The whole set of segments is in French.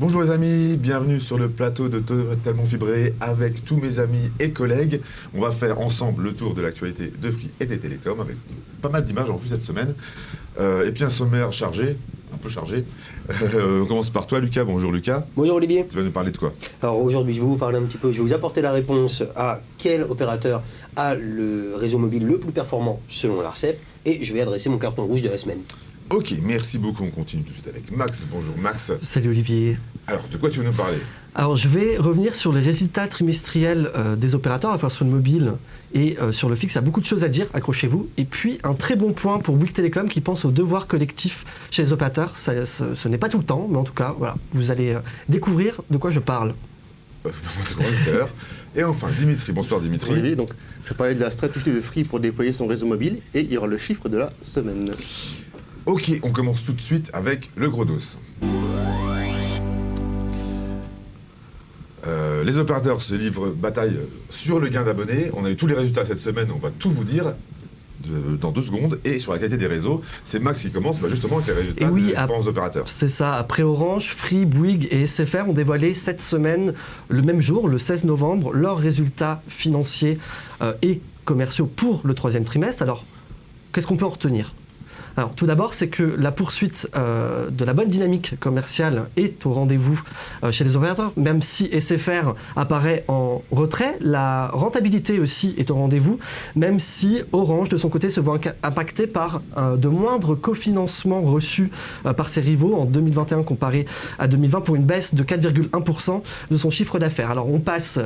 Bonjour les amis, bienvenue sur le plateau de Totalement Fibré avec tous mes amis et collègues. On va faire ensemble le tour de l'actualité de Free et des télécoms avec pas mal d'images en plus cette semaine. Et puis un sommaire chargé, un peu chargé. On commence par toi Lucas, bonjour Lucas. Bonjour Olivier. Tu vas nous parler de quoi? Alors aujourd'hui je vais vous parler un petit peu, je vais vous apporter la réponse à quel opérateur a le réseau mobile le plus performant selon l'ARCEP et je vais adresser mon carton rouge de la semaine. Ok, merci beaucoup, on continue tout de suite avec Max. Bonjour Max. Salut Olivier. Alors, de quoi tu veux nous parler? Alors je vais revenir sur les résultats trimestriels des opérateurs, à la fois sur le mobile et sur le fixe. Il y a beaucoup de choses à dire, accrochez-vous. Et puis un très bon point pour Bouygues Telecom qui pense au devoir collectif chez les opérateurs. Ce n'est pas tout le temps, mais en tout cas, voilà, vous allez découvrir de quoi je parle. Tout à l'heure. Et enfin, Dimitri. Bonsoir Dimitri. Oui, donc je vais parler de la stratégie de Free pour déployer son réseau mobile et il y aura le chiffre de la semaine. Ok, on commence tout de suite avec le gros dos. Les opérateurs se livrent bataille sur le gain d'abonnés. On a eu tous les résultats cette semaine, on va tout vous dire dans 2 secondes. Et sur la qualité des réseaux, c'est Max qui commence justement avec les résultats des différents opérateurs. C'est ça, après Orange, Free, Bouygues et SFR ont dévoilé cette semaine, le même jour, le 16 novembre, leurs résultats financiers et commerciaux pour le 3e trimestre. Alors, qu'est-ce qu'on peut en retenir ? Alors, tout d'abord, c'est que la poursuite de la bonne dynamique commerciale est au rendez-vous chez les opérateurs. Même si SFR apparaît en retrait, la rentabilité aussi est au rendez-vous, même si Orange, de son côté, se voit impacté par de moindres cofinancements reçus par ses rivaux en 2021 comparé à 2020 pour une baisse de 4,1% de son chiffre d'affaires. Alors, on passe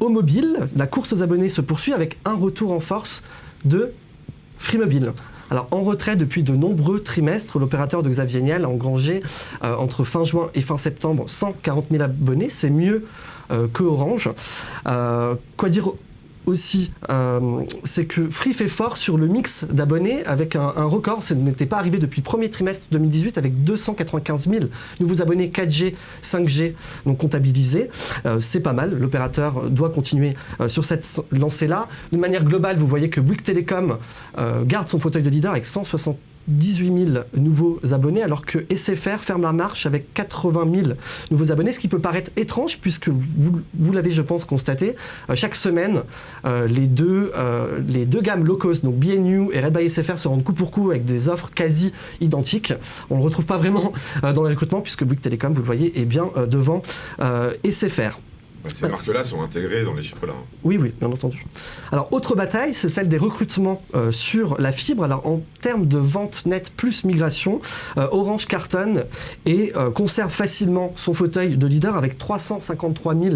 au mobile. La course aux abonnés se poursuit avec un retour en force de Free Mobile. Alors, en retrait depuis de nombreux trimestres, l'opérateur de Xavier Niel a engrangé entre fin juin et fin septembre 140 000 abonnés. C'est mieux que Orange. Quoi dire aussi, c'est que Free fait fort sur le mix d'abonnés avec un record. Ça n'était pas arrivé depuis le premier trimestre 2018 avec 295 000 nouveaux abonnés 4G, 5G donc comptabilisés. C'est pas mal. L'opérateur doit continuer sur cette lancée-là. De manière globale, vous voyez que Bouygues Telecom garde son fauteuil de leader avec 178 000 nouveaux abonnés, alors que SFR ferme la marche avec 80 000 nouveaux abonnés, ce qui peut paraître étrange, puisque vous l'avez, je pense, constaté, chaque semaine, les deux gammes low cost, donc BNU et Red by SFR, se rendent coup pour coup avec des offres quasi identiques. On ne le retrouve pas vraiment dans les recrutements, puisque Bouygues Telecom, vous le voyez, est bien devant SFR. Ces marques-là sont intégrées dans les chiffres-là. Oui, bien entendu. Alors, autre bataille, c'est celle des recrutements sur la fibre. Alors, en termes de vente nette plus migration, Orange cartonne et conserve facilement son fauteuil de leader avec 353 000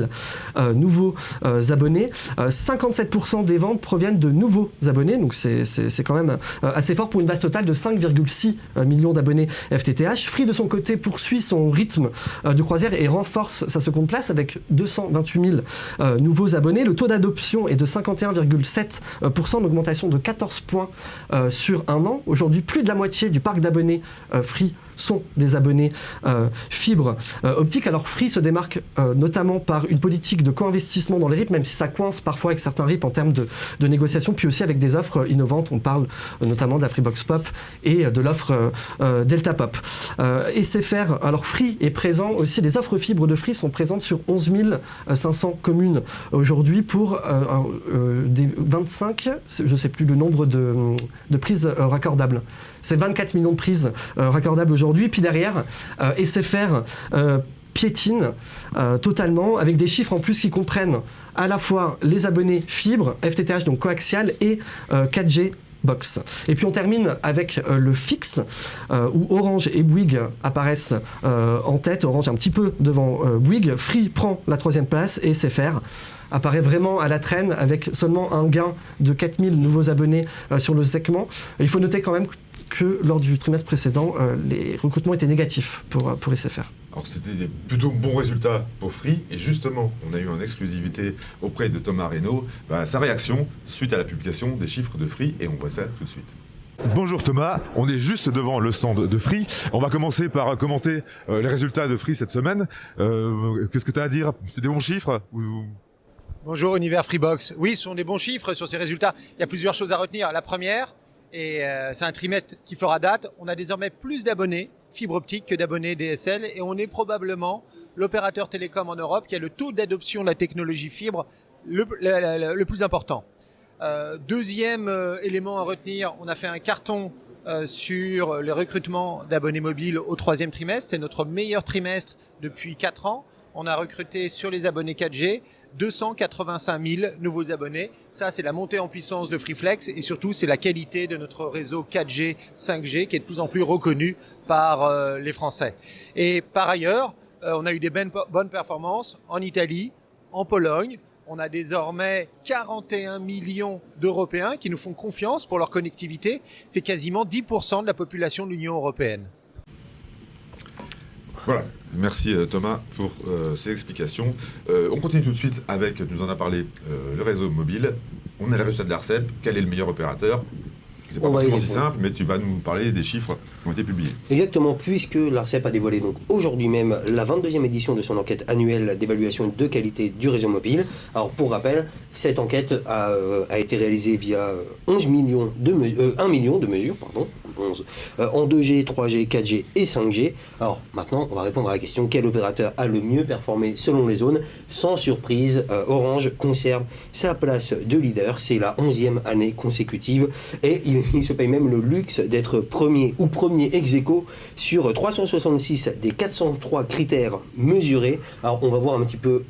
nouveaux abonnés. 57% des ventes proviennent de nouveaux abonnés, donc c'est quand même assez fort pour une base totale de 5,6 millions d'abonnés FTTH. Free, de son côté, poursuit son rythme de croisière et renforce sa seconde place avec 228 000 nouveaux abonnés. Le taux d'adoption est de 51,7%, d'augmentation de 14 points sur un an. Aujourd'hui, plus de la moitié du parc d'abonnés Free sont des abonnés fibre optique. Alors Free se démarque notamment par une politique de co-investissement dans les RIP, même si ça coince parfois avec certains RIP en termes de négociation, puis aussi avec des offres innovantes. On parle notamment de la Freebox Pop et de l'offre Delta Pop. SFR, alors Free est présent aussi, les offres fibres de Free sont présentes sur 11 500 communes aujourd'hui pour des 25, je ne sais plus le nombre de prises raccordables. C'est 24 millions de prises raccordables aujourd'hui. Puis derrière, SFR piétine totalement, avec des chiffres en plus qui comprennent à la fois les abonnés fibres, FTTH, donc coaxial, et 4G box. Et puis on termine avec le fixe, où Orange et Bouygues apparaissent en tête. Orange un petit peu devant Bouygues. Free prend la 3e place et SFR apparaît vraiment à la traîne avec seulement un gain de 4000 nouveaux abonnés sur le segment. Il faut noter quand même que lors du trimestre précédent, les recrutements étaient négatifs pour SFR. Alors c'était des plutôt bons résultats pour Free, et justement, on a eu en exclusivité auprès de Thomas Reynaud sa réaction suite à la publication des chiffres de Free, et on voit ça tout de suite. Bonjour Thomas, on est juste devant le stand de Free. On va commencer par commenter les résultats de Free cette semaine. Qu'est-ce que tu as à dire? C'est des bons chiffres Bonjour Univers Freebox. Oui, ce sont des bons chiffres sur ces résultats. Il y a plusieurs choses à retenir. La première, et c'est un trimestre qui fera date, on a désormais plus d'abonnés fibre optique que d'abonnés DSL et on est probablement l'opérateur télécom en Europe qui a le taux d'adoption de la technologie fibre le plus important. Deuxième élément à retenir, on a fait un carton sur le recrutement d'abonnés mobiles au 3e trimestre. C'est notre meilleur trimestre depuis 4 ans. On a recruté sur les abonnés 4G 285 000 nouveaux abonnés. Ça, c'est la montée en puissance de Freeflex et surtout, c'est la qualité de notre réseau 4G, 5G qui est de plus en plus reconnu par les Français. Et par ailleurs, on a eu des bonnes performances en Italie, en Pologne. On a désormais 41 millions d'Européens qui nous font confiance pour leur connectivité. C'est quasiment 10% de la population de l'Union européenne. Voilà, merci Thomas pour ces explications. On continue tout de suite avec, tu nous en as parlé, le réseau mobile. On a le résultat de l'ARCEP. Quel est le meilleur opérateur? C'est pas forcément si simple, mais tu vas nous parler des chiffres qui ont été publiés. Exactement, puisque l'ARCEP a dévoilé donc aujourd'hui même la 22e édition de son enquête annuelle d'évaluation de qualité du réseau mobile. Alors pour rappel, cette enquête a été réalisée via 1 million de mesures, en 2G, 3G, 4G et 5G. Alors maintenant, on va répondre à la question: quel opérateur a le mieux performé selon les zones? Sans surprise, Orange conserve sa place de leader. C'est la 11e année consécutive et il se paye même le luxe d'être premier ex aequo sur 366 des 403 critères mesurés. Alors on va voir un petit peu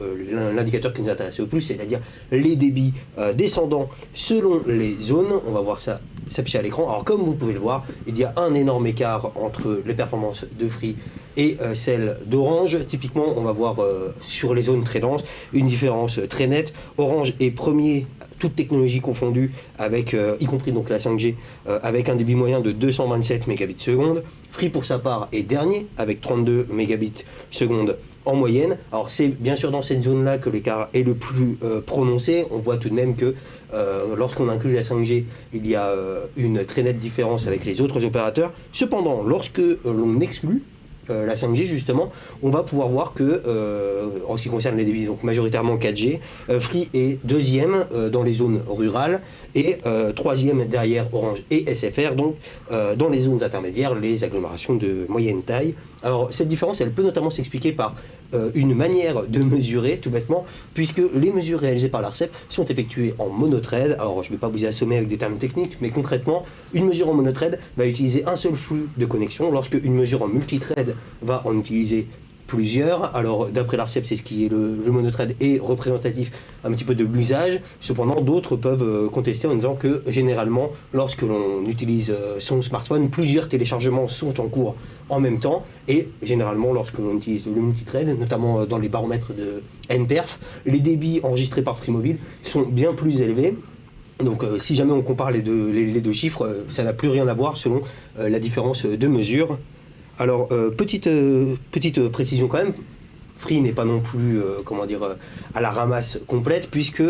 l'indicateur qui nous intéresse le plus, c'est-à-dire les débits descendants selon les zones. On va voir ça s'afficher à l'écran. Alors comme vous pouvez le voir, il y a un énorme écart entre les performances de Free et celles d'Orange. Typiquement, on va voir sur les zones très denses une différence très nette. Orange est premier, toute technologie confondue, avec, y compris donc la 5G, avec un débit moyen de 227 mégabits seconde. Free pour sa part est dernier avec 32 mégabits seconde en moyenne. Alors c'est bien sûr dans cette zone-là que l'écart est le plus prononcé. On voit tout de même que lorsqu'on inclut la 5G, il y a une très nette différence avec les autres opérateurs. Cependant, lorsque l'on exclut la 5G justement, on va pouvoir voir que en ce qui concerne les débits, donc majoritairement 4G, Free est deuxième dans les zones rurales et troisième derrière Orange et SFR, donc dans les zones intermédiaires, les agglomérations de moyenne taille. Alors cette différence, elle peut notamment s'expliquer par une manière de mesurer, tout bêtement, puisque les mesures réalisées par l'ARCEP sont effectuées en monothread. Alors je ne vais pas vous assommer avec des termes techniques, mais concrètement, une mesure en monothread va utiliser un seul flux de connexion, lorsque une mesure en multithread va en utiliser plusieurs. Alors d'après l'ARCEP, c'est ce qui est le monothread est représentatif un petit peu de l'usage. Cependant, d'autres peuvent contester en disant que généralement, lorsque l'on utilise son smartphone, plusieurs téléchargements sont en cours en même temps, et généralement lorsque l'on utilise le multithread, notamment dans les baromètres de NPerf, les débits enregistrés par Free Mobile sont bien plus élevés. Donc si jamais on compare les deux chiffres, ça n'a plus rien à voir selon la différence de mesure. Alors petite précision quand même, Free n'est pas non plus à la ramasse complète, puisque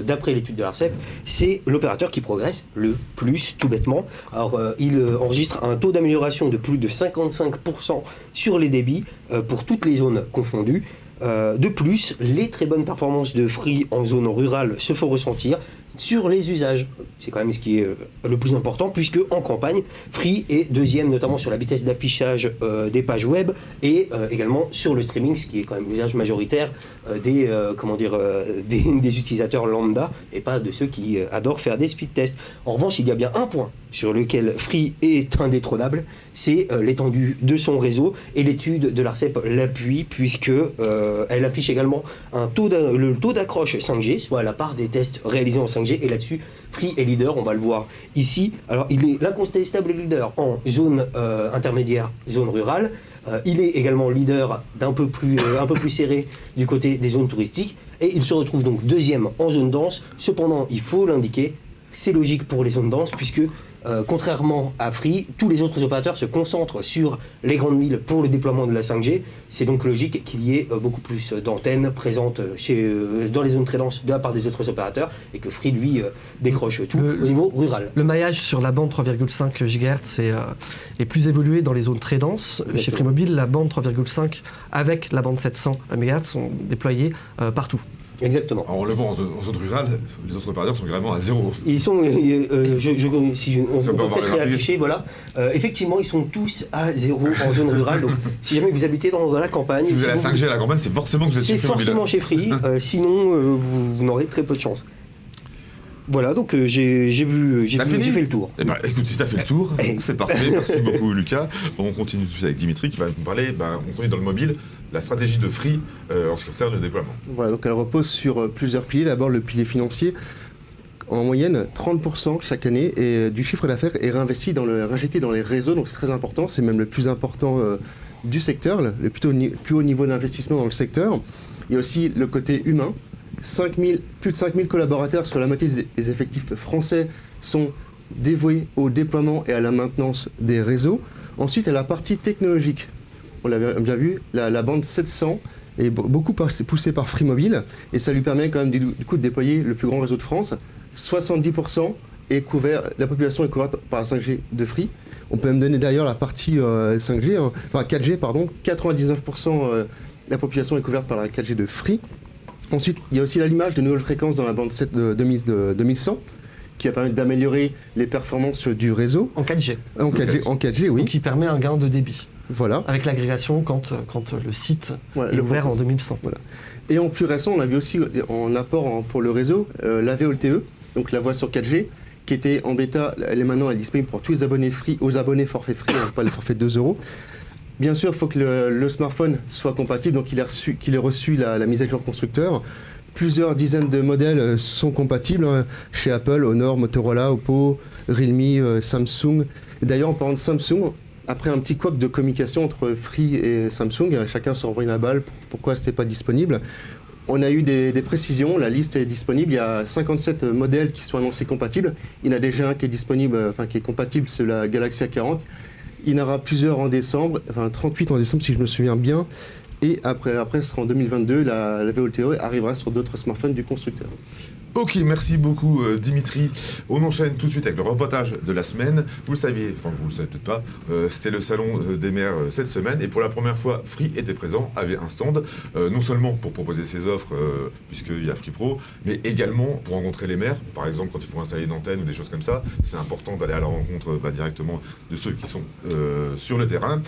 d'après l'étude de l'ARCEP, c'est l'opérateur qui progresse le plus, tout bêtement. Alors il enregistre un taux d'amélioration de plus de 55% sur les débits pour toutes les zones confondues. De plus, les très bonnes performances de Free en zone rurale se font ressentir sur les usages. C'est quand même ce qui est le plus important, puisque en campagne, Free est deuxième, notamment sur la vitesse d'affichage des pages web et également sur le streaming, ce qui est quand même l'usage majoritaire des utilisateurs lambda et pas de ceux qui adorent faire des speed tests. En revanche, il y a bien un point sur lequel Free est indétrônable, c'est l'étendue de son réseau, et l'étude de l'ARCEP l'appuie, puisque elle affiche également le taux d'accroche 5G, soit la part des tests réalisés en 5G, et là-dessus Free est leader, on va le voir ici. Alors il est l'incontestable leader en zone intermédiaire, zone rurale. Il est également leader d'un peu plus serré du côté des zones touristiques, et il se retrouve donc deuxième en zone dense. Cependant, il faut l'indiquer, c'est logique pour les zones denses, puisque contrairement à Free, tous les autres opérateurs se concentrent sur les grandes villes pour le déploiement de la 5G. C'est donc logique qu'il y ait beaucoup plus d'antennes présentes dans les zones très denses de la part des autres opérateurs, et que Free, lui, décroche tout au niveau rural. Le maillage sur la bande 3,5 GHz est plus évolué dans les zones très denses. Exactement. Chez Free Mobile, la bande 3,5 avec la bande 700 MHz sont déployées partout. Exactement. Alors, en le vend en zone rurale, les autres opérateurs sont vraiment à zéro. Ils sont, si on Ça peut peut avoir peut-être les réafficher, voilà. Effectivement, ils sont tous à zéro en zone rurale. Donc, si jamais vous habitez dans la campagne, Si vous avez la 5G à la campagne, c'est forcément que vous êtes c'est chez Free Mobile. forcément chez Free. Sinon, vous n'aurez très peu de chance. Voilà, donc j'ai fait le tour. Eh ben, écoute, si t'as fait le tour, c'est parfait. Merci beaucoup, Lucas. On continue tout de suite avec Dimitri qui va nous parler. On continue dans le mobile, la stratégie de Free en ce qui concerne le déploiement. Voilà, donc elle repose sur plusieurs piliers. D'abord, le pilier financier. En moyenne, 30% chaque année du chiffre d'affaires est réinvesti réinjecté dans les réseaux. Donc c'est très important. C'est même le plus important du secteur, le plus haut niveau d'investissement dans le secteur. Il y a aussi le côté humain. Plus de 5000 collaborateurs sur la moitié des effectifs français sont dévoués au déploiement et à la maintenance des réseaux. Ensuite, il y a la partie technologique. On l'a bien vu, la bande 700 est beaucoup poussée par Free Mobile et ça lui permet quand même du coup de déployer le plus grand réseau de France. 70% est couvert, la population est couverte par la 5G de Free. On peut même donner d'ailleurs la partie 5G, enfin 4G pardon, 99% de la population est couverte par la 4G de Free. Ensuite, il y a aussi l'allumage de nouvelles fréquences dans la bande 7 de 2100 qui a permis d'améliorer les performances du réseau. En 4G. En 4G, oui. Donc qui permet un gain de débit. Voilà. Avec l'agrégation quand le site Voilà, est ouvert en 2100. Voilà. Et en plus récent, on avait aussi en apport pour le réseau la VoLTE, donc la voix sur 4G, qui était en bêta. Elle est disponible pour tous les abonnés Free, aux abonnés forfait Free, pas les forfaits de 2 €. Bien sûr, il faut que le smartphone soit compatible, donc qu'il ait reçu la mise à jour constructeur. Plusieurs dizaines de modèles sont compatibles chez Apple, Honor, Motorola, Oppo, Realme, Samsung. D'ailleurs, en parlant de Samsung, après un petit couac de communication entre Free et Samsung, chacun s'est envoyé la balle pourquoi ce n'était pas disponible. On a eu des précisions, la liste est disponible, il y a 57 modèles qui sont annoncés compatibles. Il y en a déjà un qui est disponible, qui est compatible, c'est la Galaxy A40. Il y en aura plusieurs en décembre, 38 en décembre si je me souviens bien. Et après ce sera en 2022, la VoLTE arrivera sur d'autres smartphones du constructeur. Ok, merci beaucoup Dimitri. On enchaîne tout de suite avec le reportage de la semaine. Vous le saviez, enfin vous le savez peut-être pas, c'est le salon des maires cette semaine et pour la première fois, Free était présent, avait un stand, non seulement pour proposer ses offres, puisqu'il y a Free Pro, mais également pour rencontrer les maires. Par exemple, quand il faut installer une antenne ou des choses comme ça, c'est important d'aller à la rencontre directement de ceux qui sont sur le terrain.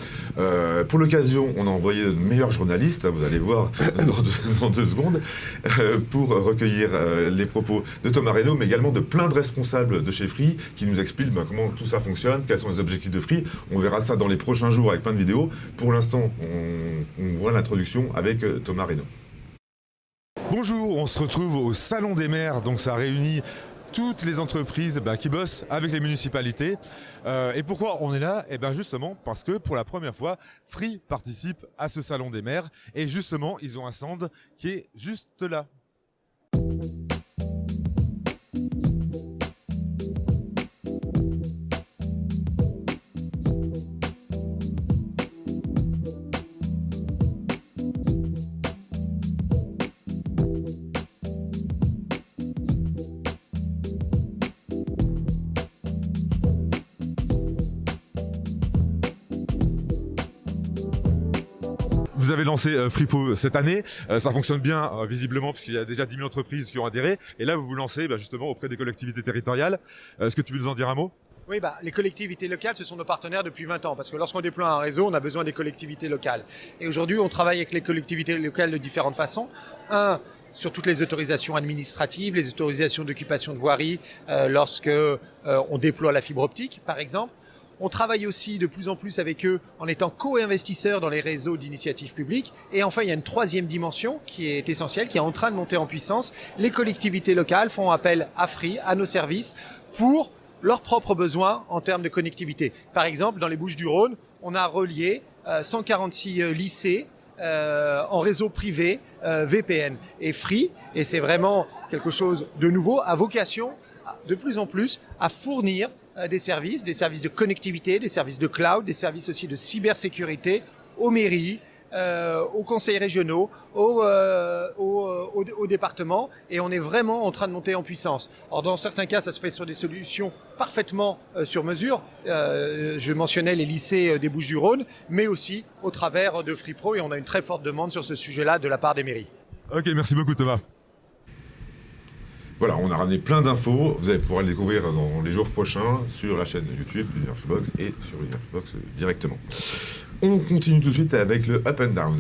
Pour l'occasion, on a envoyé de meilleurs journalistes, vous allez voir dans 2 secondes, pour recueillir les propos de Thomas Reynaud, mais également de plein de responsables de chez Free qui nous expliquent comment tout ça fonctionne, quels sont les objectifs de Free. On verra ça dans les prochains jours avec plein de vidéos. Pour l'instant, on voit l'introduction avec Thomas Reynaud. Bonjour, on se retrouve au Salon des maires, donc ça réunit toutes les entreprises qui bossent avec les municipalités. Et pourquoi on est là ? Justement parce que pour la première fois, Free participe à ce Salon des maires et justement, ils ont un stand qui est juste là. Vous avez lancé Free Pro cette année, ça fonctionne bien visiblement puisqu'il y a déjà 10 000 entreprises qui ont adhéré et là vous vous lancez justement auprès des collectivités territoriales. Est-ce que tu peux nous en dire un mot ? Oui, les collectivités locales, ce sont nos partenaires depuis 20 ans, parce que lorsqu'on déploie un réseau, on a besoin des collectivités locales. Et aujourd'hui, on travaille avec les collectivités locales de différentes façons. Sur toutes les autorisations administratives, les autorisations d'occupation de voirie, lorsque on déploie la fibre optique, par exemple. On travaille aussi de plus en plus avec eux en étant co-investisseurs dans les réseaux d'initiatives publiques. Et enfin, il y a une troisième dimension qui est essentielle, qui est en train de monter en puissance. Les collectivités locales font appel à Free, à nos services, pour leurs propres besoins en termes de connectivité. Par exemple, dans les Bouches-du-Rhône, on a relié 146 lycées en réseau privé VPN. Et Free, et c'est vraiment quelque chose de nouveau, a vocation de plus en plus à fournir des services de connectivité, des services de cloud, des services aussi de cybersécurité aux mairies, aux conseils régionaux, aux départements, et on est vraiment en train de monter en puissance. Alors dans certains cas, ça se fait sur des solutions parfaitement sur mesure. Je mentionnais les lycées des Bouches-du-Rhône, mais aussi au travers de Free Pro, et on a une très forte demande sur ce sujet-là de la part des mairies. Ok, merci beaucoup Thomas. Voilà, on a ramené plein d'infos. Vous allez pouvoir les découvrir dans les jours prochains sur la chaîne YouTube d'Univers Freebox et sur Univers Freebox directement. On continue tout de suite avec le Up and Down.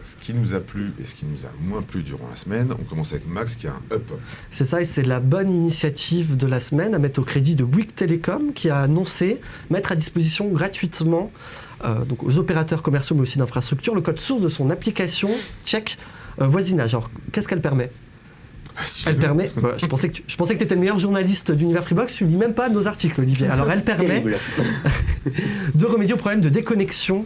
Ce qui nous a plu et ce qui nous a moins plu durant la semaine, on commence avec Max qui a un Up. C'est ça, et c'est la bonne initiative de la semaine à mettre au crédit de Bouygues Télécom qui a annoncé mettre à disposition gratuitement donc aux opérateurs commerciaux mais aussi d'infrastructures le code source de son application Check Voisinage. Alors, qu'est-ce qu'elle permet ? Elle permet. Je pensais que tu étais le meilleur journaliste d'Univers Freebox, tu ne lis même pas nos articles, Olivier. Alors, elle permet de remédier au problème de déconnexion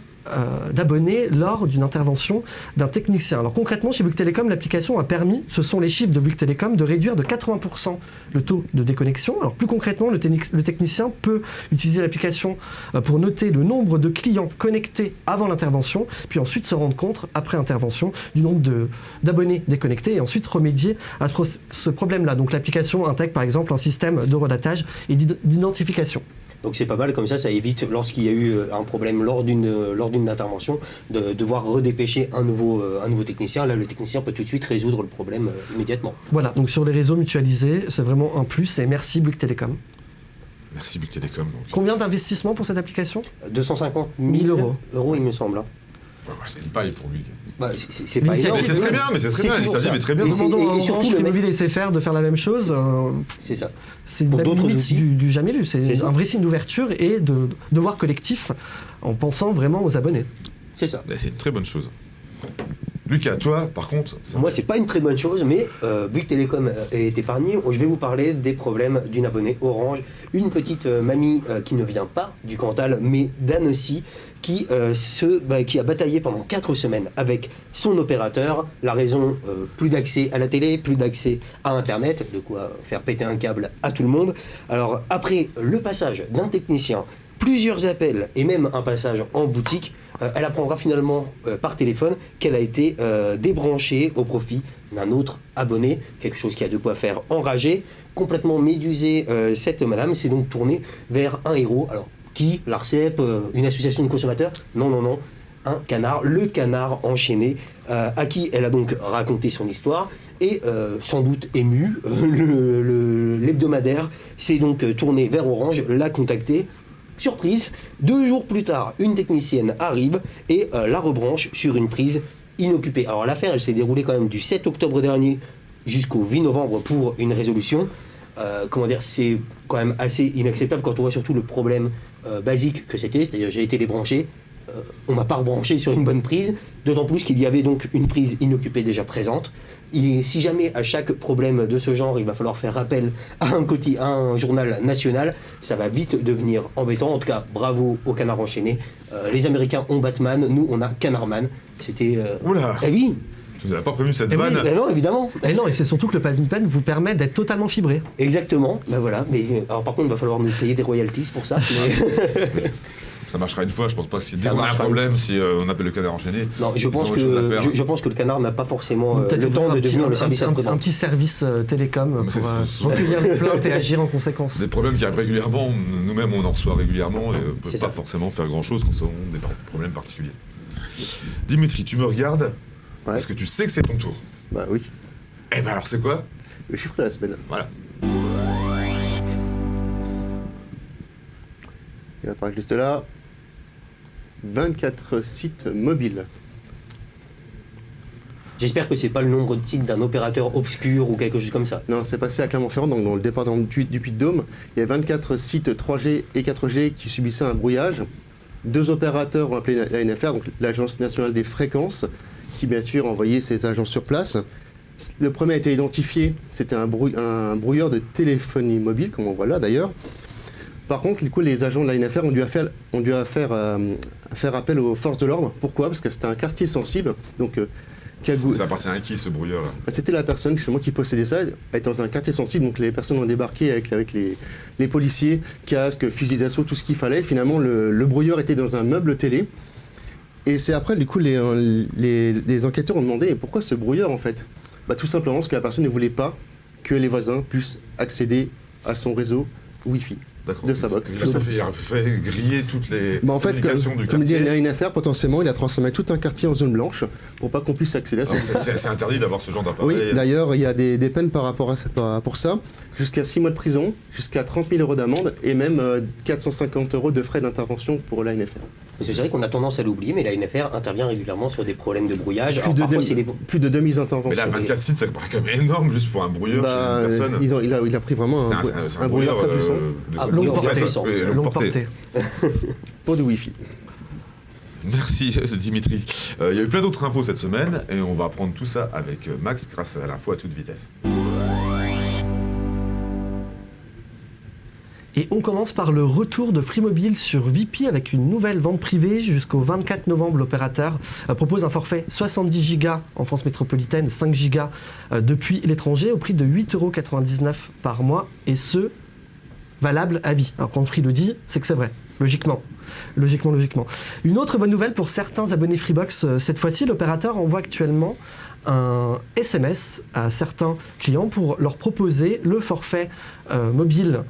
d'abonnés lors d'une intervention d'un technicien. Alors concrètement, chez Bouygues Télécom, l'application a permis, ce sont les chiffres de Bouygues Télécom, de réduire de 80% le taux de déconnexion. Alors plus concrètement, le technicien peut utiliser l'application pour noter le nombre de clients connectés avant l'intervention, puis ensuite se rendre compte, après intervention, du nombre d'abonnés déconnectés et ensuite remédier à ce problème-là. Donc l'application intègre par exemple un système de redatage et d'identification. Donc c'est pas mal, comme ça évite, lorsqu'il y a eu un problème lors d'une intervention, de devoir redépêcher un nouveau technicien. Là, le technicien peut tout de suite résoudre le problème immédiatement. Voilà, donc sur les réseaux mutualisés, c'est vraiment un plus et merci Bouygues Télécom. Merci Bouygues Télécom. Donc. Combien d'investissement pour cette application ? 250 000 euros, il me semble. Hein. C'est une paille pour lui. Bah, c'est pas énorme. Mais c'est très bien, l'initiative est très bien. Nous demandons à et surtout Orange, Free Mobile et SFR de faire la même chose. C'est ça. C'est une Pour d'autres limite outils. du jamais vu. C'est un vrai signe d'ouverture et de devoir collectif en pensant vraiment aux abonnés. C'est ça. C'est une très bonne chose. Lucas, toi, par contre... Moi, c'est pas une très bonne chose, mais Bouygues Télécom est épargné. Je vais vous parler des problèmes d'une abonnée Orange. Une petite mamie qui ne vient pas du Cantal, mais d'Annecy, qui a bataillé pendant 4 semaines avec son opérateur. La raison, plus d'accès à la télé, plus d'accès à Internet, de quoi faire péter un câble à tout le monde. Alors, après le passage d'un technicien, plusieurs appels et même un passage en boutique, elle apprendra finalement par téléphone qu'elle a été débranchée au profit d'un autre abonné, quelque chose qui a de quoi faire enrager. Complètement médusée, cette madame s'est donc tournée vers un héros. Alors, qui ? L'ARCEP, une association de consommateurs ? Non, un canard, le canard enchaîné, à qui elle a donc raconté son histoire. Et sans doute ému, l'hebdomadaire s'est donc tourné vers Orange, l'a contacté. Surprise, 2 jours plus tard, une technicienne arrive et la rebranche sur une prise inoccupée. Alors l'affaire, elle s'est déroulée quand même du 7 octobre dernier jusqu'au 8 novembre pour une résolution. C'est quand même assez inacceptable quand on voit surtout le problème basique que c'était, c'est-à-dire j'ai été débranché, on m'a pas rebranché sur une bonne prise, d'autant plus qu'il y avait donc une prise inoccupée déjà présente. Et si jamais à chaque problème de ce genre il va falloir faire appel à un journal national, ça va vite devenir embêtant. En tout cas, bravo au canard enchaîné. Les Américains ont Batman, nous on a Canardman. C'était... Oula. Eh oui. Tu nous avais pas prévenu cette Eh oui, vanne. Non, évidemment. Et non, et c'est surtout que le PAN vous permet d'être totalement fibré. Exactement. Ben voilà. Mais alors par contre, il va falloir nous payer des royalties pour ça. Mais... Ça marchera une fois, je pense pas que si dès Ça qu'on a un marchera problème, si on appelle le canard enchaîné. Non, je ils pense ont autre chose à faire. que le canard n'a pas forcément Peut-être le temps de un devenir petit- le service un après-vente. petit service télécom Mais pour c'est- recueillir les plaintes et agir en conséquence. Des problèmes qui arrivent régulièrement, nous-mêmes on en reçoit régulièrement et on peut C'est pas ça. forcément faire grand-chose quand ce sont des problèmes particuliers. Dimitri, tu me regardes Ouais. parce que tu sais que c'est ton tour. Bah oui. Eh ben alors c'est quoi ? Le chiffre de la semaine. Voilà. Il apparaît juste là. 24 sites mobiles. J'espère que c'est pas le nombre de sites d'un opérateur obscur ou quelque chose comme ça. Non, c'est passé à Clermont-Ferrand, donc dans le département du Puy-de-Dôme. Il y a 24 sites 3G et 4G qui subissaient un brouillage. 2 opérateurs ont appelé l'ANFR, donc l'Agence nationale des fréquences, qui bien sûr a envoyé ses agents sur place. Le premier a été identifié, c'était un brouilleur de téléphonie mobile, comme on voit là d'ailleurs. Par contre, du coup, les agents de l'ANFR ont dû faire appel aux forces de l'ordre. Pourquoi ? Parce que c'était un quartier sensible. Donc, Ça appartient à qui ce brouilleur là ? c'était la personne justement qui possédait ça, elle était dans un quartier sensible, donc les personnes ont débarqué avec les policiers, casques, fusils d'assaut, tout ce qu'il fallait. Finalement, le brouilleur était dans un meuble télé. Et c'est après, du coup, les enquêteurs ont demandé pourquoi ce brouilleur en fait ? Tout simplement parce que la personne ne voulait pas que les voisins puissent accéder à son réseau Wi-Fi D'accord. de sa box. Il a fait griller toutes les En fait, communications du comme dit quartier. une affaire, potentiellement, il a transformé tout un quartier en zone blanche pour pas qu'on puisse accéder à son. C'est interdit d'avoir ce genre Oui, d'appareil. d'ailleurs, il y a des peines par rapport à ça, pour ça, jusqu'à 6 mois de prison, jusqu'à 30 000 euros d'amende et même 450 euros de frais d'intervention pour l'ANFR. Parce que c'est vrai qu'on a tendance à l'oublier, mais la NFR intervient régulièrement sur des problèmes de brouillage. Alors, parfois, c'est Plus de 2000 Mais interventions. là, 24 sites, ça paraît quand même énorme juste pour un brouilleur chez une personne. Il a pris vraiment C'est un brouilleur très puissant brouilleur longue bien portée. puissant. Oui, longue portée. pour du Wi-Fi. Merci Dimitri. Il y a eu plein d'autres infos cette semaine et on va apprendre tout ça avec Max grâce à l'info à toute vitesse. Et on commence par le retour de Free Mobile sur VP avec une nouvelle vente privée. Jusqu'au 24 novembre, l'opérateur propose un forfait 70 Go en France métropolitaine, 5 Go depuis l'étranger au prix de 8,99 € par mois et ce, valable à vie. Alors quand Free le dit, c'est que c'est vrai, logiquement. Une autre bonne nouvelle pour certains abonnés Freebox, cette fois-ci, l'opérateur envoie actuellement un SMS à certains clients pour leur proposer le forfait mobile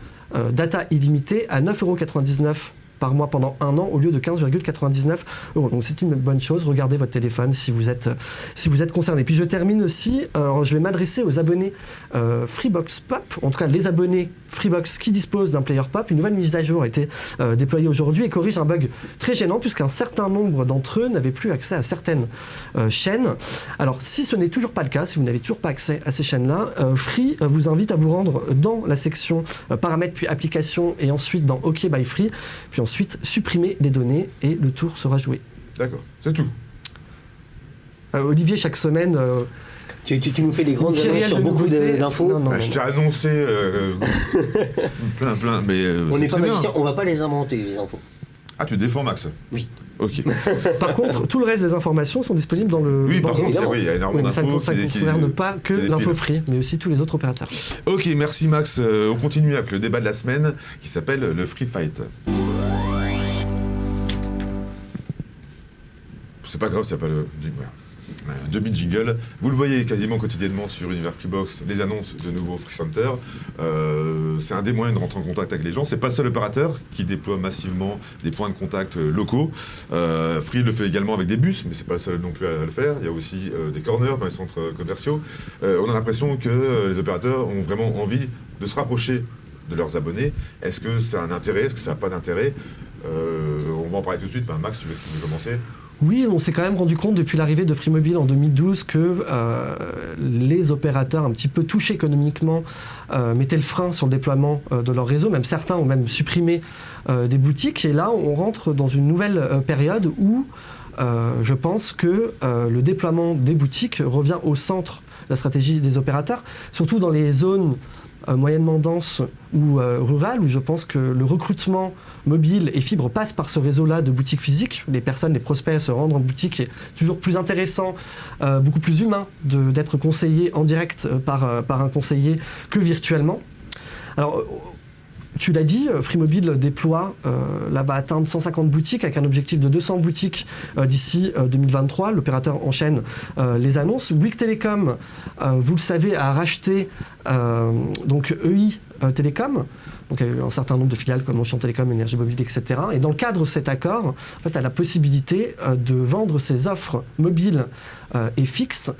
data illimité à 9,99 € par mois pendant un an au lieu de 15,99 €. Donc c'est une bonne chose. Regardez votre téléphone si vous êtes concerné. Puis je termine aussi, je vais m'adresser aux abonnés Freebox Pop, en tout cas les abonnés Freebox qui disposent d'un player Pop. Une nouvelle mise à jour a été déployée aujourd'hui et corrige un bug très gênant puisqu'un certain nombre d'entre eux n'avaient plus accès à certaines chaînes. Alors si ce n'est toujours pas le cas, si vous n'avez toujours pas accès à ces chaînes-là, Free vous invite à vous rendre dans la section paramètres puis applications et ensuite dans OK by Free, puis ensuite supprimer les données et le tour sera joué. D'accord, c'est tout. Olivier, chaque semaine... Tu nous fais des grandes annonces sur beaucoup d'infos. Non, Je t'ai annoncé plein, mais On n'est c'est pas très bien. magicien, on va pas les inventer, les infos. Ah, tu défends Max? Oui. Ok. Par contre, tout le reste des informations sont disponibles dans le... Oui, par bandeau. contre, oui, il y a énormément Oui, mais d'infos. ça ne concerne pas que qui l'info défilent. Free, mais aussi tous les autres opérateurs. Ok, merci Max. On continue avec le débat de la semaine qui s'appelle le Free Fight. C'est pas grave, c'est pas le... demi-jingle. Vous le voyez quasiment quotidiennement sur Univers Freebox, les annonces de nouveaux Free Center. C'est un des moyens de rentrer en contact avec les gens. C'est pas le seul opérateur qui déploie massivement des points de contact locaux. Free le fait également avec des bus, mais c'est pas le seul non plus à le faire. Il y a aussi des corners dans les centres commerciaux. On a l'impression que les opérateurs ont vraiment envie de se rapprocher de leurs abonnés. Est-ce que ça a un intérêt? Est-ce que ça n'a pas d'intérêt? On va en parler tout de suite. Max, tu veux commencer? Oui, on s'est quand même rendu compte depuis l'arrivée de Free Mobile en 2012 que les opérateurs un petit peu touchés économiquement mettaient le frein sur le déploiement de leur réseau. Même certains ont même supprimé des boutiques. Et là, on rentre dans une nouvelle période où je pense que le déploiement des boutiques revient au centre de la stratégie des opérateurs, surtout dans les zones moyennement denses ou rurales, où je pense que le recrutement mobile et fibre passe par ce réseau-là de boutiques physiques. Les personnes, les prospects se rendre en boutique est toujours plus intéressant, beaucoup plus humain d'être conseillé en direct par un conseiller que virtuellement. Alors, tu l'as dit, Free Mobile déploie, là va atteindre 150 boutiques avec un objectif de 200 boutiques d'ici 2023. L'opérateur enchaîne les annonces. Bouygues Telecom, vous le savez, a racheté donc EI Télécom. Donc il y a eu un certain nombre de filiales comme Auchan Télécom, Énergie Mobile, etc. Et dans le cadre de cet accord, en fait, elle a la possibilité de vendre ses offres mobiles et fixes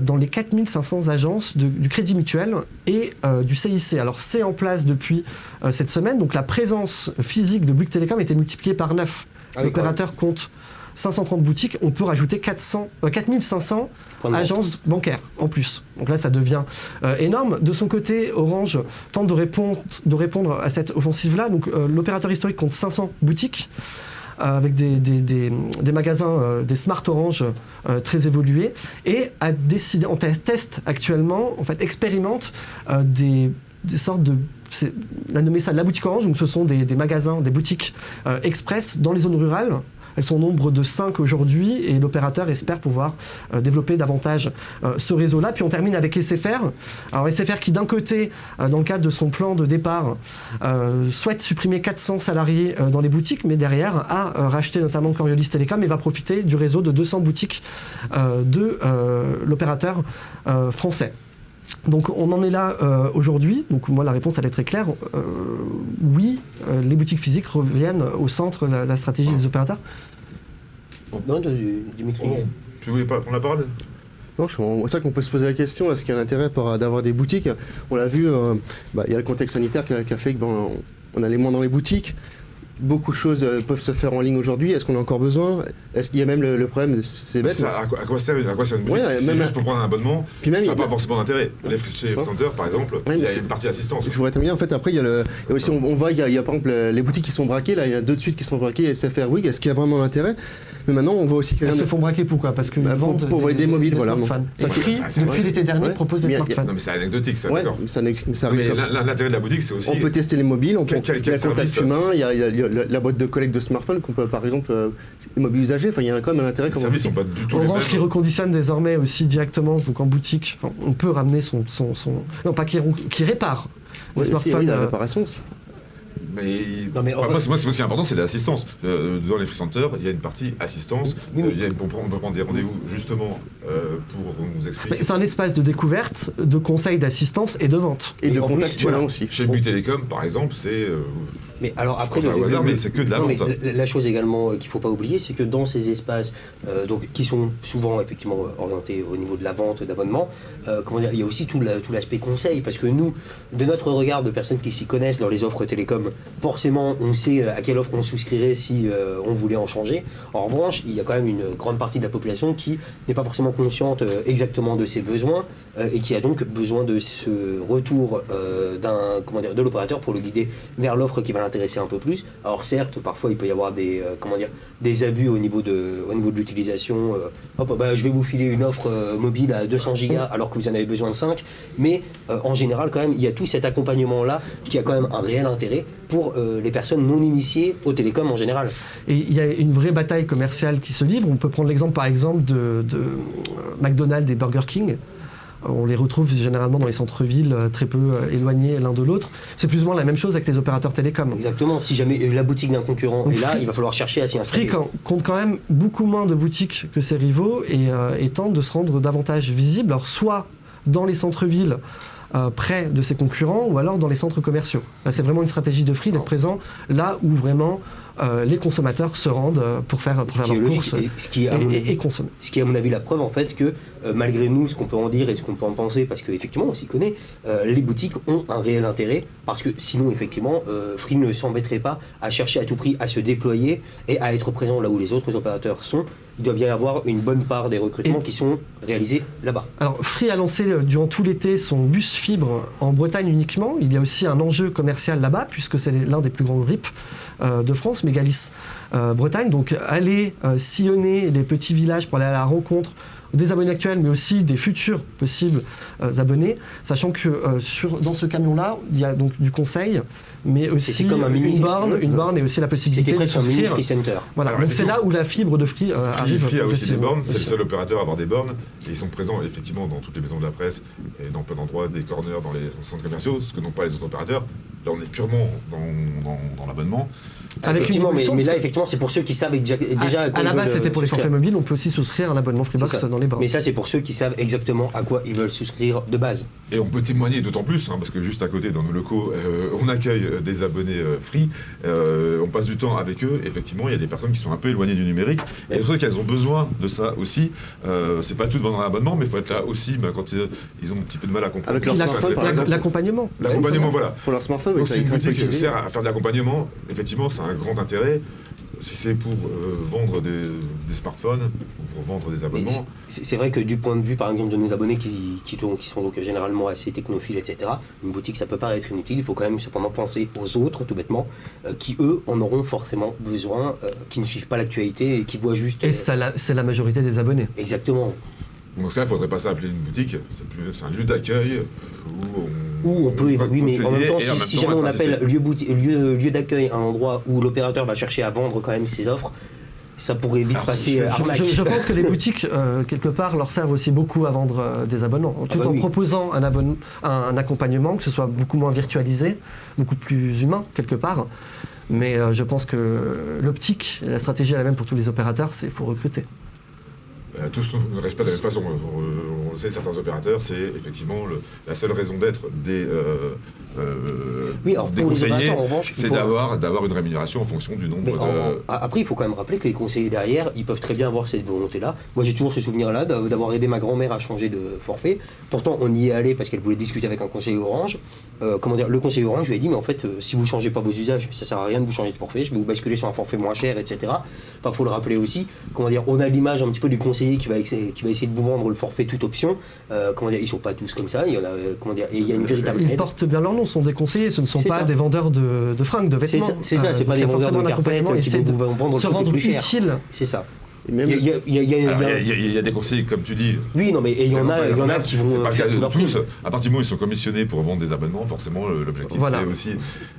dans les 4500 agences du Crédit Mutuel et du CIC. Alors c'est en place depuis cette semaine, donc la présence physique de Bouygues Telecom a été multipliée par 9. L'opérateur compte 530 boutiques, on peut rajouter 4500 agences bancaires en plus. Donc là, ça devient énorme. De son côté, Orange tente de répondre à cette offensive-là. Donc l'opérateur historique compte 500 boutiques avec des magasins, des Smart Orange très évolués, et a décidé, en test actuellement, en fait, expérimente des sortes de... On a nommé ça la boutique Orange, donc ce sont des magasins, des boutiques express dans les zones rurales. Elles sont au nombre de 5 aujourd'hui et l'opérateur espère pouvoir développer davantage ce réseau-là. Puis on termine avec SFR. Alors SFR qui d'un côté, dans le cadre de son plan de départ, souhaite supprimer 400 salariés dans les boutiques, mais derrière a racheté notamment Coriolis Télécom et va profiter du réseau de 200 boutiques de l'opérateur français. Donc on en est là aujourd'hui. Donc moi la réponse elle est très claire. Oui, les boutiques physiques reviennent au centre de la stratégie des opérateurs. Non, Dimitri. Tu voulais pas prendre la parole? Non, c'est vrai qu'on peut se poser la question, est-ce qu'il y a un intérêt d'avoir des boutiques? On l'a vu, il y a le contexte sanitaire qui a fait qu'on allait moins dans les boutiques. Beaucoup de choses peuvent se faire en ligne aujourd'hui. Est-ce qu'on a encore besoin? Est-ce qu'il y a même le problème, c'est bête. À quoi sert une boutique? Ouais, c'est même juste pour prendre un abonnement. Puis même, ça n'a pas forcément d'intérêt. Chez Center, par exemple, il y a une partie assistance. Je voudrais terminer. En fait, après, il y a aussi, on voit, il y a par exemple les boutiques qui sont braquées. Là, il y a deux de suite qui sont braquées. SFR, oui. Est-ce qu'il y a vraiment l'intérêt? Mais maintenant, on voit aussi que Elles se font braquer pourquoi? Parce qu'ils vendent pour voler des mobiles, voilà. smartphones. Ça Free, depuis l'été dernier, propose des smartphones. Non, mais c'est anecdotique, ça, ouais, d'accord. ça Mais l'intérêt de la boutique, c'est aussi. On peut tester les mobiles, on peut Quel il y a le contact service, humain, il y a la boîte de collecte de smartphones qu'on peut, par exemple, les mobiles usagés. Enfin, il y a quand même un intérêt. Les services sont pas du tout les Orange mêmes. qui reconditionne désormais aussi directement, donc en boutique. Enfin, on peut ramener son non pas qui répare les smartphones. La réparation aussi. Mais moi, ce qui est important, c'est l'assistance. Dans les free centers, il y a une partie assistance. On peut prendre des rendez-vous justement pour nous expliquer. C'est un espace de découverte, de conseils, d'assistance et de vente. Et de contact humain aussi. Chez Bouygues Télécom, par exemple, c'est. Mais alors après, mais c'est que de la vente. La chose également qu'il ne faut pas oublier, c'est que dans ces espaces, donc, qui sont souvent effectivement orientés au niveau de la vente, d'abonnement, il y a aussi tout l'aspect conseil, parce que nous, de notre regard de personnes qui s'y connaissent dans les offres télécom, forcément on sait à quelle offre on souscrirait si on voulait en changer. En revanche, il y a quand même une grande partie de la population qui n'est pas forcément consciente exactement de ses besoins et qui a donc besoin de ce retour de l'opérateur pour le guider vers l'offre qui va l'intéresser un peu plus. Alors certes, parfois il peut y avoir des abus au niveau de l'utilisation. Je vais vous filer une offre mobile à 200 Go alors que vous en avez besoin de 5, mais en général quand même il y a tout cet accompagnement là qui a quand même un réel intérêt pour les personnes non initiées au télécom en général. Et il y a une vraie bataille commerciale qui se livre. On peut prendre l'exemple par exemple de McDonald's et Burger King. On les retrouve généralement dans les centres-villes très peu éloignés l'un de l'autre. C'est plus ou moins la même chose avec les opérateurs télécoms. Exactement. Si jamais la boutique d'un concurrent est là, il va falloir chercher à s'y installer. Free compte quand même beaucoup moins de boutiques que ses rivaux et tente de se rendre davantage visible. Alors soit dans les centres-villes, près de ses concurrents, ou alors dans les centres commerciaux. Là, c'est vraiment une stratégie de Free d'être présent là où vraiment les consommateurs se rendent pour faire leurs courses et consommer. Ce qui est à mon avis la preuve en fait que malgré nous, ce qu'on peut en dire et ce qu'on peut en penser, parce qu'effectivement on s'y connaît, les boutiques ont un réel intérêt, parce que sinon effectivement Free ne s'embêterait pas à chercher à tout prix à se déployer et à être présent là où les autres opérateurs sont. Il doit bien y avoir une bonne part des recrutements qui sont réalisés là-bas. Alors Free a lancé durant tout l'été son bus fibre en Bretagne uniquement. Il y a aussi un enjeu commercial là-bas, puisque c'est l'un des plus grands RIP de France, Mégalis Bretagne. Donc aller sillonner les petits villages pour aller à la rencontre des abonnés actuels, mais aussi des futurs possibles abonnés, sachant que dans ce camion-là, il y a donc du conseil, mais aussi comme une borne et aussi la possibilité de souscrire. C'était presque un mini Free Center. Voilà, donc c'est là où la fibre de Free arrive. Free a aussi des bornes, c'est le seul opérateur à avoir des bornes, et ils sont présents effectivement dans toutes les maisons de la presse et dans plein d'endroits, des corners dans les centres commerciaux, ce que n'ont pas les autres opérateurs. Là, on est purement dans l'abonnement. Mais là, effectivement, c'est pour ceux qui savent déjà. À la base, c'était pour les forfaits mobiles. On peut aussi souscrire un abonnement Freebox dans les bornes. Mais ça, c'est pour ceux qui savent exactement à quoi ils veulent souscrire de base. Et on peut témoigner d'autant plus, parce que juste à côté, dans nos locaux, on accueille des abonnés Free. On passe du temps avec eux. Effectivement, il y a des personnes qui sont un peu éloignées du numérique. Et c'est vrai qu'elles ont besoin de ça aussi. C'est pas tout de vendre un abonnement, mais il faut être là aussi quand ils ont un petit peu de mal à comprendre. Avec leur smartphone, par exemple. L'accompagnement. L'accompagnement, voilà. Pour leur smartphone, donc, c'est une boutique qui sert à faire de l'accompagnement. Effectivement, c'est un grand intérêt. Si c'est pour vendre des smartphones ou pour vendre des abonnements. C'est vrai que du point de vue, par exemple, de nos abonnés qui sont donc généralement assez technophiles, etc., une boutique, ça peut pas être inutile. Il faut quand même cependant penser aux autres, tout bêtement, qui, eux, en auront forcément besoin, qui ne suivent pas l'actualité et qui voient juste... Et c'est la majorité des abonnés. Exactement. Donc ça, il ne faudrait pas s'appeler une boutique. C'est un lieu d'accueil où on peut oui, mais en même temps, si jamais on appelle lieu d'accueil un endroit où l'opérateur va chercher à vendre quand même ses offres, ça pourrait vite passer arnaque. Je pense que les boutiques, quelque part, leur servent aussi beaucoup à vendre des abonnements, tout en proposant un accompagnement, que ce soit beaucoup moins virtualisé, beaucoup plus humain, quelque part. Mais je pense que l'optique, la stratégie est la même pour tous les opérateurs, c'est qu'il faut recruter. Tous ne restent pas de la même façon. on le sait, certains opérateurs, c'est effectivement la seule raison d'être des alors des pour les conseillers, opérateurs, en revanche, il c'est faut- d'avoir une rémunération en fonction du nombre Mais de... après, il faut quand même rappeler que les conseillers derrière, ils peuvent très bien avoir cette volonté-là. Moi, j'ai toujours ce souvenir-là d'avoir aidé ma grand-mère à changer de forfait. Pourtant, on y est allé parce qu'elle voulait discuter avec un conseiller Orange. Le conseiller Orange lui a dit, mais en fait, si vous ne changez pas vos usages, ça sert à rien de vous changer de forfait. Je vais vous basculer sur un forfait moins cher, etc. Enfin, faut le rappeler aussi. On a l'image un petit peu du conseiller qui va essayer de vous vendre le forfait toute option. Ils sont pas tous comme ça. Il y en a, et il y a une véritable Ils aide. portent bien leur nom, ce sont des conseillers, ce ne sont C'est pas ça. des vendeurs de fringues, de vêtements. C'est ça, c'est pas donc il y des a vendeurs de forcément un carpettes accompagnement, qui essayer vont de vous vendre le se truc le rendre plus cher. utile. C'est ça. Et même, Il y a- Alors, il y a des conseillers, comme tu dis. Oui, non, mais il y en a qui vont. C'est pas le cas faire tout de leur tous. prix. À partir du moment où ils sont commissionnés pour vendre des abonnements, forcément, l'objectif, Voilà.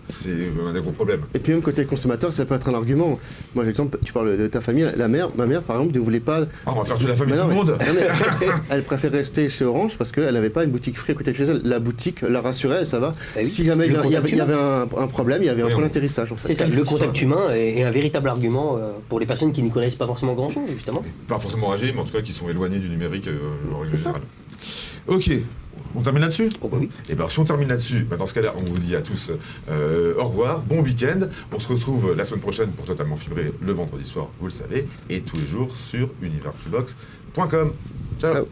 c'est un des gros problèmes. et puis même côté consommateur, ça peut être un argument. Moi, j'ai l'exemple, tu parles de ta famille, ma mère, par exemple, ne voulait pas. Ah, on va faire de la famille Mais tout le non, monde. mais elle préfère rester chez Orange parce qu'elle n'avait pas une boutique Free à côté de chez elle. La boutique la rassurait, ça va. Ah oui, Si jamais le il y avait contact un problème, il y avait un Oui, point on- d'atterrissage en fait. C'est ça, le contact humain est un véritable argument pour les personnes qui n'y connaissent pas forcément grand-chose, justement. Pas forcément âgés, mais en tout cas qui sont éloignés du numérique en règle C'est ça. générale. Ok, on termine là-dessus. Oh bah oui. Et bien si on termine là-dessus, dans ce cas-là, on vous dit à tous au revoir, bon week-end. On se retrouve la semaine prochaine pour Totalement Fibré le vendredi soir, vous le savez, et tous les jours sur universfreebox.com. Ciao. Ciao.